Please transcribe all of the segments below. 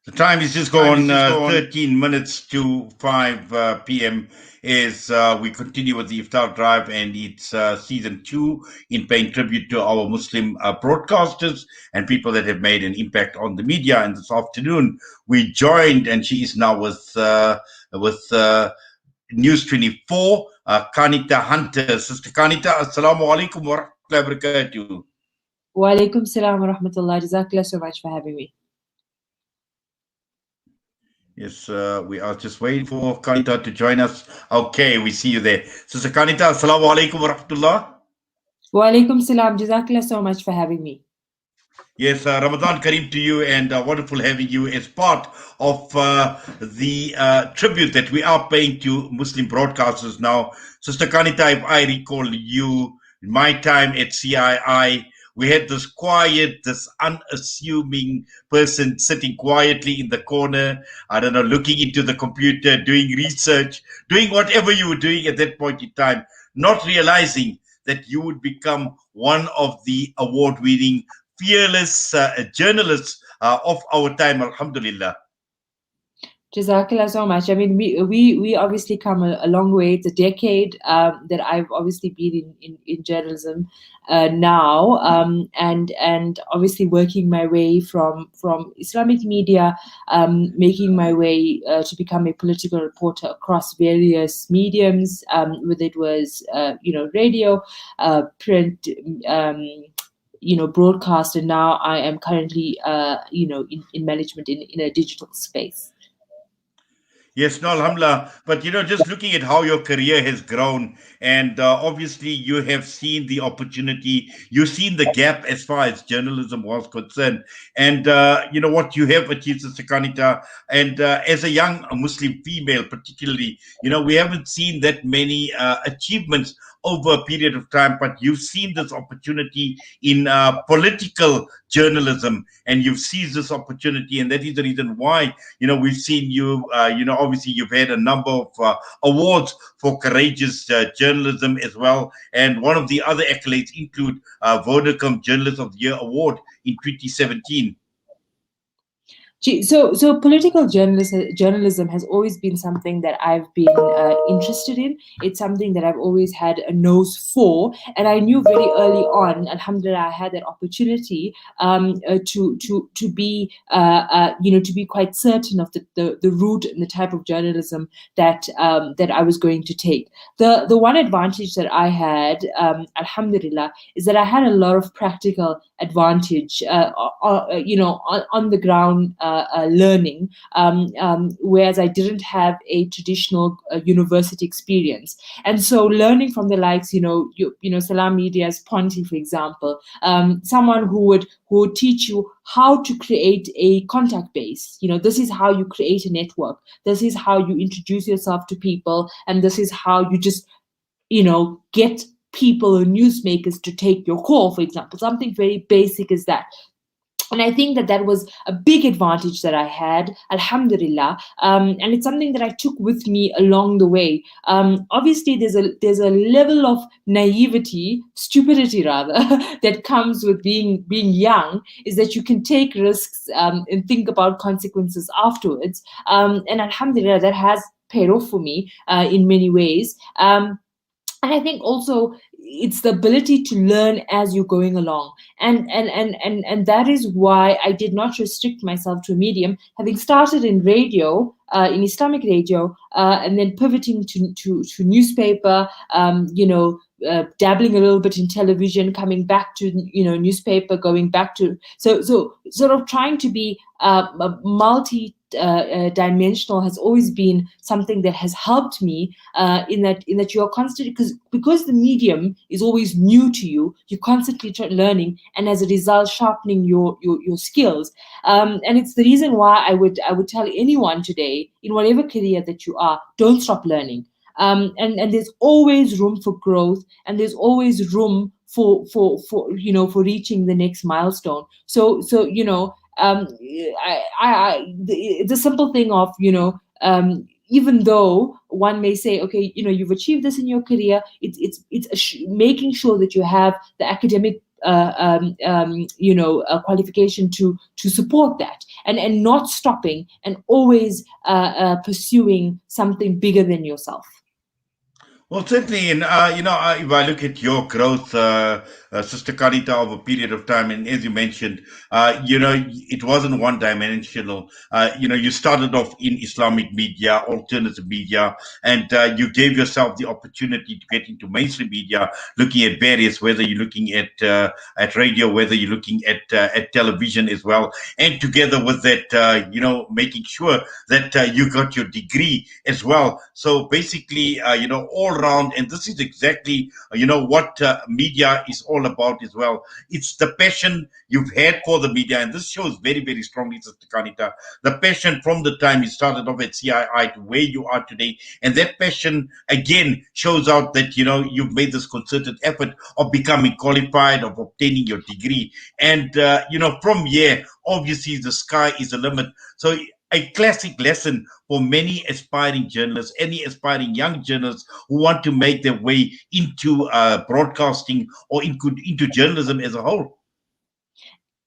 The time is just gone 13 minutes to 5 p.m. As we continue with the Iftar Drive, and it's season 2 in paying tribute to our Muslim broadcasters and people that have made an impact on the media. And this afternoon, we joined, and she is now with News 24, Qaanitah Hunter. Sister Qaanitah, Assalamu alaikum wa rahmatullahi wa barakatuh. Wa alaikum salam wa rahmatullah. Jazakallah so much for having me. Yes, we are just waiting for Qaanitah to join us. Okay, we see you there. Sister Qaanitah, assalamu alaikum wa rahmatullah. Wa alaikum salam. Jazakallah so much for having me. Yes, Ramadan Kareem to you, and wonderful having you as part of the tribute that we are paying to Muslim broadcasters now. Sister Qaanitah, if I recall you, in my time at CII, we had this quiet, this unassuming person sitting quietly in the corner, I don't know, looking into the computer, doing research, doing whatever you were doing at that point in time, not realizing that you would become one of the award-winning, fearless journalists of our time, alhamdulillah. Jazakallah so much. I mean, we obviously come a long way. It's a decade that I've obviously been in journalism now, and obviously working my way from Islamic media, making my way to become a political reporter across various mediums, whether it was radio, print, broadcast, and now I am currently in management in a digital space. Yes, no, alhamdulillah. But, just looking at how your career has grown, and obviously you have seen the opportunity, you've seen the gap as far as journalism was concerned. And, what you have achieved, Sister Qaanitah, and as a young Muslim female particularly, we haven't seen that many achievements over a period of time, but you've seen this opportunity in political journalism, and you've seized this opportunity, and that is the reason why, we've seen you, obviously you've had a number of awards for courageous journalism as well, and one of the other accolades include Vodacom Journalist of the Year Award in 2017. So political journalism has always been something that I've been interested in. It's something that I've always had a nose for, and I knew very early on, alhamdulillah, I had that opportunity to be to be quite certain of the route and the type of journalism that I was going to take. The one advantage that I had, alhamdulillah, is that I had a lot of practical advantage, on the ground. Learning, whereas I didn't have a traditional university experience, and so learning from the likes, Salaamedia's Ponty, for example, someone who would teach you how to create a contact base. This is how you create a network. This is how you introduce yourself to people, and this is how you just, get people or newsmakers to take your call, for example. Something very basic as that. And I think that was a big advantage that I had, alhamdulillah, and it's something that I took with me along the way. Obviously, there's a level of naivety, stupidity rather, that comes with being young, is that you can take risks and think about consequences afterwards. And alhamdulillah, that has paid off for me in many ways. And I think also it's the ability to learn as you're going along, and that is why I did not restrict myself to a medium. Having started in radio, in Islamic radio, and then pivoting to newspaper, dabbling a little bit in television, coming back to newspaper, going back to so sort of trying to be multi dimensional has always been something that has helped me in that you are constantly, because the medium is always new to you, you're constantly learning, and as a result sharpening your skills, and it's the reason why I would tell anyone today, in whatever career that you are, don't stop learning, and there's always room for growth, and there's always room for reaching the next milestone. So the simple thing of even though one may say, okay, you've achieved this in your career, it's making sure that you have the academic qualification to support that, and not stopping, and always pursuing something bigger than yourself. Well, certainly, and if I look at your growth, Sister Qaanitah, over a period of time, and as you mentioned, it wasn't one-dimensional. You started off in Islamic media, alternative media, and you gave yourself the opportunity to get into mainstream media, looking at various, whether you're looking at radio, whether you're looking at television as well, and together with that, making sure that you got your degree as well. So basically, all around, and this is exactly, what media is all about as well. It's the passion you've had for the media, and this shows very, very strongly, Sister Qaanitah, the passion from the time you started off at CII to where you are today. And that passion, again, shows out that, you've made this concerted effort of becoming qualified, of obtaining your degree. And, from here, obviously, the sky is the limit. So a classic lesson for many aspiring journalists, any aspiring young journalists who want to make their way into broadcasting or into journalism as a whole.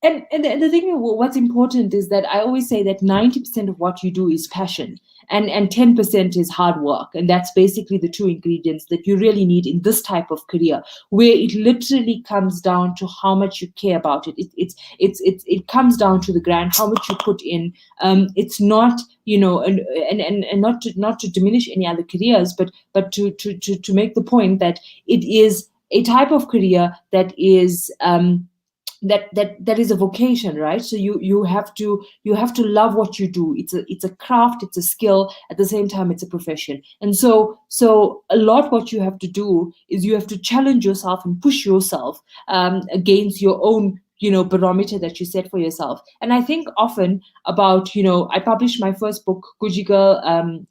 And the thing, what's important is that I always say that 90% of what you do is passion, and 10% is hard work. And that's basically the two ingredients that you really need in this type of career, where it literally comes down to how much you care about it. It comes down to the grind, how much you put in. It's not, and not to diminish any other careers, but to make the point that it is a type of career that is that is a vocation, right? So you have to love what you do. It's a craft, it's a skill. At the same time, it's a profession. And so a lot what you have to do is you have to challenge yourself and push yourself against your own barometer that you set for yourself. And I think often about, I published my first book, Guji Girl.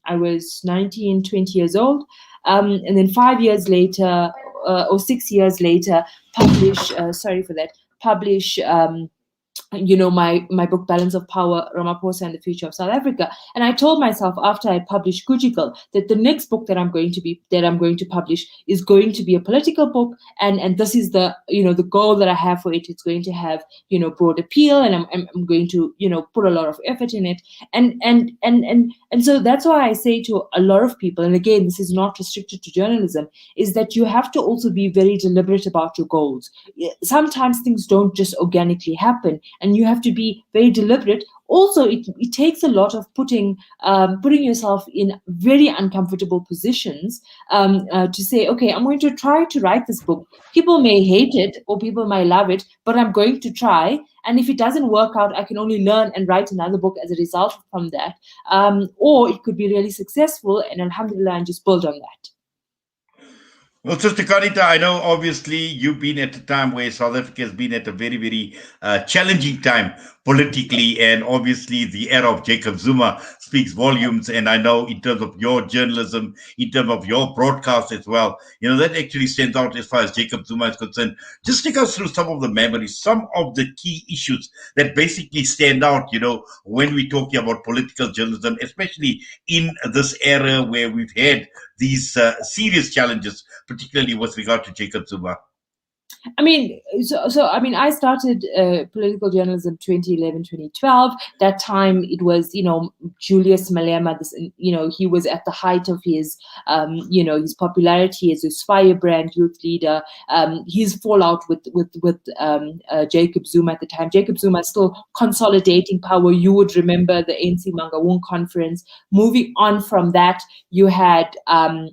I was 19, 20 years old, and then 5 years later or 6 years later publish my book Balance of Power, Ramaphosa and the Future of South Africa. And I told myself after I published Guji Girl that the next book that I'm going to publish is going to be a political book, and this is the the goal that I have for it. It's going to have broad appeal, and I'm going to put a lot of effort in it, and so that's why I say to a lot of people, and again, this is not restricted to journalism, is that you have to also be very deliberate about your goals. Sometimes things don't just organically happen, and you have to be very deliberate. Also, it takes a lot of putting yourself in very uncomfortable positions to say, okay, I'm going to try to write this book. People may hate it or people may love it, but I'm going to try. And if it doesn't work out, I can only learn and write another book as a result from that. Or it could be really successful, and alhamdulillah, and just build on that. Well, Sister Qaanitah, I know obviously you've been at a time where South Africa has been at a very, very challenging time politically, and obviously the era of Jacob Zuma speaks volumes. And I know in terms of your journalism, in terms of your broadcast as well, that actually stands out as far as Jacob Zuma is concerned. Just take us through some of the memories, some of the key issues that basically stand out, when we're talking about political journalism, especially in this era where we've had these serious challenges, particularly with regard to Jacob Zuma. I started political journalism 2011, 2012. That time it was, Julius Malema. He was at the height of his, his popularity as his firebrand youth leader. His fallout with Jacob Zuma at the time. Jacob Zuma still consolidating power. You would remember the ANC Mangaung conference. Moving on from that, you had, the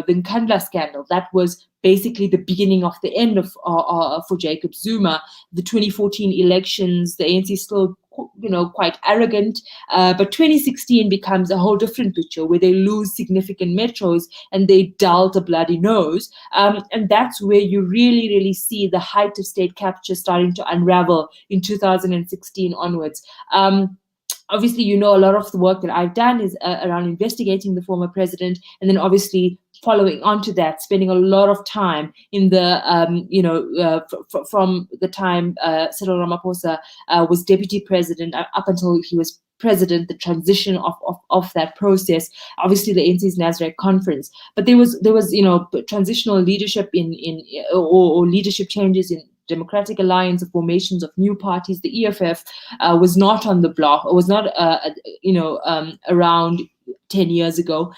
Nkandla scandal. That was basically the beginning of the end of for Jacob Zuma. The 2014 elections, the ANC still quite arrogant, but 2016 becomes a whole different picture where they lose significant metros and they dull the bloody nose, and that's where you really, really see the height of state capture starting to unravel in 2016 onwards. Obviously, a lot of the work that I've done is around investigating the former president, and then obviously following on to that, spending a lot of time in the, from the time Cyril Ramaphosa was deputy president up until he was president, the transition of that process, obviously the NC's Nasrec conference. But there was transitional leadership or leadership changes in Democratic Alliance, the formations of new parties. The EFF was not on the block, or was not, around 10 years ago.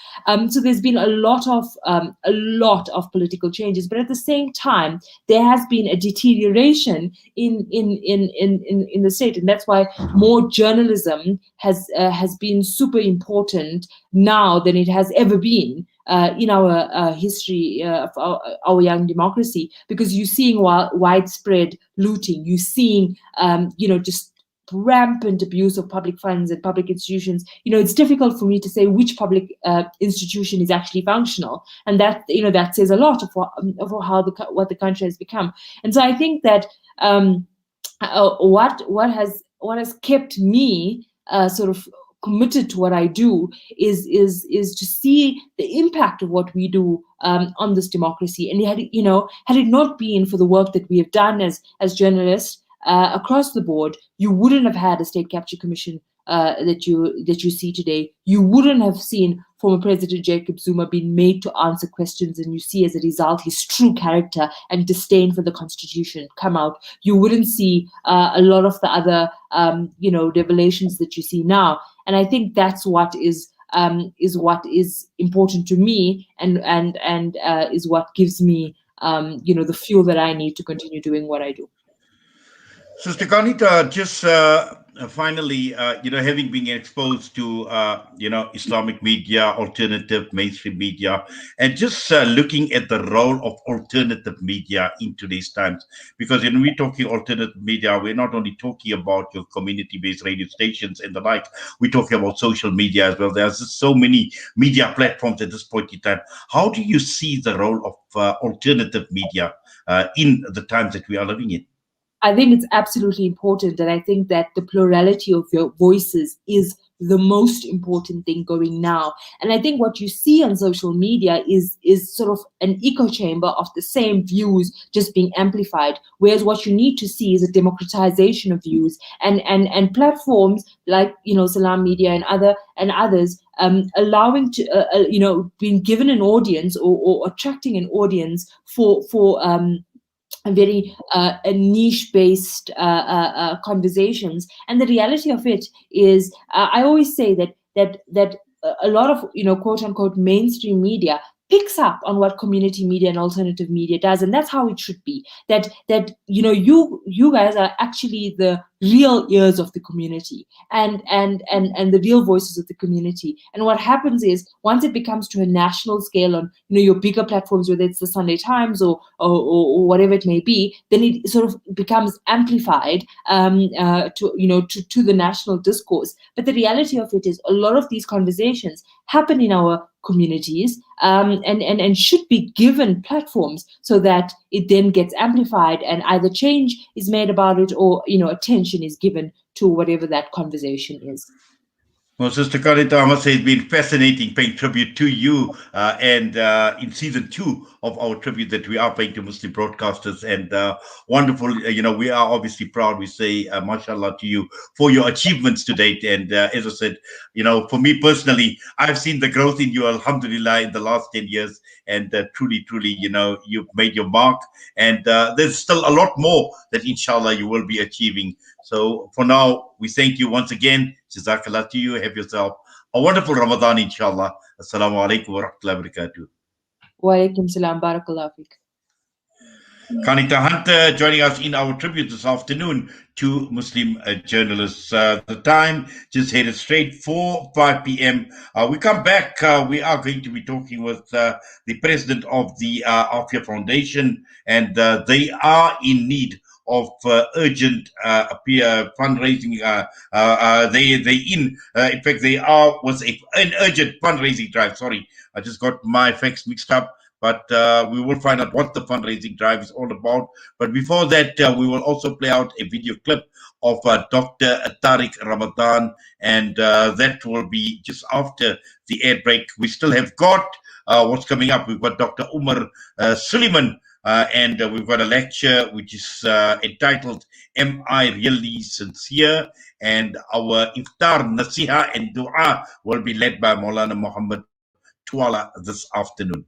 So there's been a lot of political changes, but at the same time, there has been a deterioration in the state, and that's why more journalism has been super important now than it has ever been in our history of our young democracy, because you're seeing widespread looting, you're seeing just rampant abuse of public funds and public institutions. It's difficult for me to say which public institution is actually functional, and that says a lot of what the country has become. And so I think that what has kept me sort of committed to what I do is to see the impact of what we do on this democracy. And had it not been for the work that we have done as journalists across the board, you wouldn't have had a state capture commission that you see today. You wouldn't have seen former President Jacob Zuma being made to answer questions, and you see as a result his true character and disdain for the constitution come out. You wouldn't see a lot of the other revelations that you see now. And I think that's what is important to me, and is what gives me the fuel that I need to continue doing what I do. Sister Qaanitah, just finally, having been exposed to, Islamic media, alternative mainstream media, and just looking at the role of alternative media in today's times, because when we're talking alternative media, we're not only talking about your community-based radio stations and the like, we're talking about social media as well. There's just so many media platforms at this point in time. How do you see the role of alternative media in the times that we are living in? I think it's absolutely important, and I think that the plurality of your voices is the most important thing going now. And I think what you see on social media is sort of an echo chamber of the same views just being amplified, whereas what you need to see is a democratization of views, and platforms like Salaamedia and others allowing to being given an audience, or attracting an audience for a very niche-based conversations. And the reality of it is, I always say that a lot of quote-unquote mainstream media picks up on what community media and alternative media does, and that's how it should be. That you guys are actually the real ears of the community, and the real voices of the community. And what happens is, once it becomes to a national scale on your bigger platforms, whether it's the Sunday Times or whatever it may be, then it sort of becomes amplified to the national discourse. But the reality of it is, a lot of these conversations happen in our communities, and should be given platforms so that it then gets amplified, and either change is made about it, or attention is given to whatever that conversation is. Well, Sister Qaanitah, I must say it's been fascinating paying tribute to you, and in season 2 of our tribute that we are paying to Muslim broadcasters, and wonderful. We are obviously proud. We say, mashallah to you for your achievements to date. And as I said, for me personally, I've seen the growth in you, alhamdulillah, in the last 10 years. And truly, you've made your mark. And there's still a lot more that, inshallah, you will be achieving. So for now, we thank you once again. Jazakallah to you. Have yourself a wonderful Ramadan, inshallah. Assalamu alaikum wa rahmatullahi wa barakatuh. Wa alaikum salam. Barakallahu feek. Qaanitah Hunter joining us in our tribute this afternoon to Muslim journalists. The time just headed straight for 5 p.m. We come back. We are going to be talking with the president of the Afia Foundation, and they are in need of urgent fundraising. In fact, they was an urgent fundraising drive. Sorry, I just got my facts mixed up. But we will find out what the fundraising drive is all about. But before that, we will also play out a video clip of Dr. Tariq Ramadan, and that will be just after the ad break. We still have got what's coming up. We've got Dr. Umar Suleiman, and we've got a lecture which is entitled "Am I Really Sincere?" And our iftar, nasiha, and dua will be led by Maulana Muhammad Tuala this afternoon.